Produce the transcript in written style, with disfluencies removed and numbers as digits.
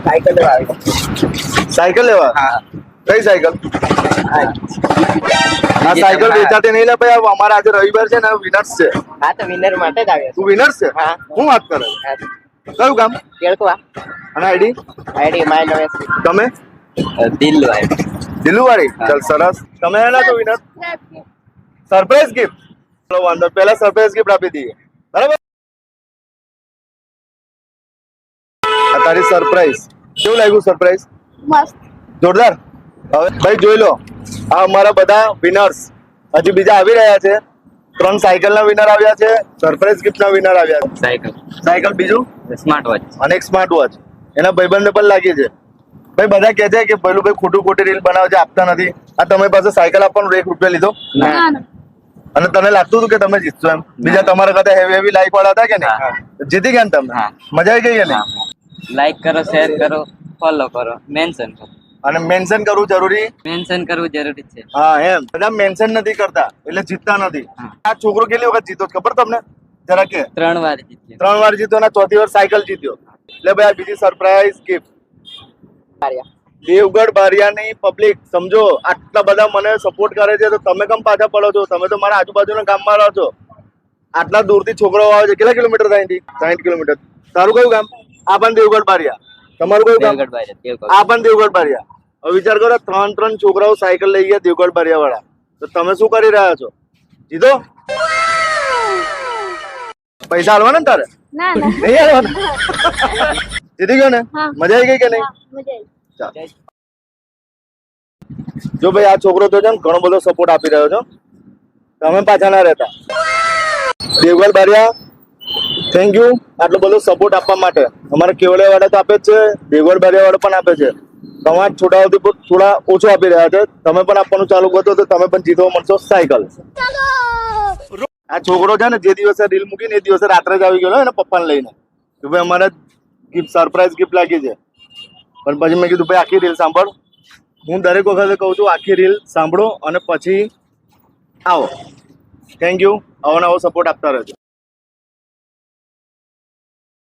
ભાઈ સાયકલ લેવા આવ્યો. સાયકલ લેવા? હા. કઈ સાયકલ? આ સાયકલ વેચાતી નહીં લે ભાઈ. અમારા આજે રવિવાર છે ને, વિનર્સ છે. હા તો વિનર માટે જ આવ્યો તું વિનર્સ છે? હા. હું વાત કરે? છું. કયું ગામ કેળકવા અને આઈડી? આઈડી માય નવેસ તમે દિલ્હી આવ્યો. દિલુવાળી? ચાલ સરસ. તમે એના તો વિનર. Surprise gift. ચલો વાંધો, પહેલા સરપ્રાઈઝ ગિફ્ટ આપી દઈએ, બરાબર? આ તારી સરપ્રાઈઝ. કેવું લાગ્યું સરપ્રાઈઝ? મસ્ત. જોરદાર. હવે ભાઈ જોઈ લો, આ અમારા બધા વિનર્સ. હજી બીજા આવી રહ્યા છે. 3 સાયકલ ના વિનર આવ્યા છે, સરપ્રાઈઝ ગિફ્ટ ના વિનર આવ્યા છે. સાયકલ, બીજું સ્માર્ટ વોચ. અને એક સ્માર્ટ વોચ. એના ભાઈબંધને પણ લાગી છે. ભાઈ બધા કહે છે કે પેલું ભાઈ ખોટું ખોટી રીલ બનાવે છે, આપતા નથી. આ તમારી પાસે સાયકલ આપવાનો 1 રૂપિયા લીધો? ના ના. અને તને લાગતું હતું કે તમે જીતશો એમ? બીજા તમારા કરતા હેવી લાઈક વાળા હતા કે નહીં? જીતી ગયા ને તમે? મજા આવી ગઈ કે નહીં? લાઈક કરો, શેર કરો, ફોલો કરો, મેન્શન કરો. અને મેન્શન કરવું જરૂરી? મેન્શન કરવું જરૂરી છે. હા એમ. બધા મેન્શન નથી કરતા એટલે જીતતા નથી. આ છોકરો કેટલી વખત જીતો ખબર તમને? જરા કે 3 વાર જીત્યો. 3 વાર જીત્યો અને 4થી વાર સાયકલ જીત્યો. એટલે ભાઈ આ બીજી સરપ્રાઈઝ ગિફ્ટ. દેવગઢ બારિયાની પબ્લિક સમજો, આટલા બધા મને સપોર્ટ કરે છે તો તમે કેમ પાછા પડો છો? તમે તો મારા આજુબાજુના ગામમાં રહો છો. આટલા દૂરથી છોકરાઓ આવે છે. કેટલા કિલોમીટર થાય? 60 કિલોમીટર. તારું કયું ગામ? આ પણ દેવગઢ બારિયા. તમારું કયું ગામ? આ પણ દેવગઢ બારિયા. હવે વિચાર કરો, 3 છોકરાઓ સાયકલ લઈ ગયા દેવગઢ બારિયા વાળા. તો તમે શું કરી રહ્યા છો? જીતો? પૈસા આલવાના ને તારે? ના ના. નહીં આલવાના? જીતી ગયો ને? હા. મજા આવી ગઈ કે નહીં? મજા આવી. ચાલ. જો ભાઈ આ છોકરો તો છે ને ઘણો બધો સપોર્ટ આપી રહ્યો છો. તમે પાછા ના રહેતા. દેવગઢ બારિયા, થેન્ક યુ આટલો બધો સપોર્ટ આપવા માટે. અમારા કેવડિયા વાળા તો આપે જ છે, દેવગઢ બારિયા વાળા પણ આપે છે. તમારા છોટાઓથી થોડા ઓછો આપી રહ્યા છે. તમે પણ આપવાનું ચાલુ કરશો તો તમે પણ જીતવા મળશો સાયકલ. આ છોકરો છે ને જે દિવસે રીલ મૂકીને એ દિવસે રાત્રે જ આવી ગયો એના પપ્પાને લઈને કે ભાઈ અમારે ગિફ્ટ સરપ્રાઈઝ ગિફ્ટ લાગી છે. પણ પછી મેં કીધું ભાઈ આખી રીલ સાંભળ. હું દરેક વખતે કહું છું આખી રીલ સાંભળો અને પછી આવો. Thank you. આવો નવો સપોર્ટ આપતા રહેજો.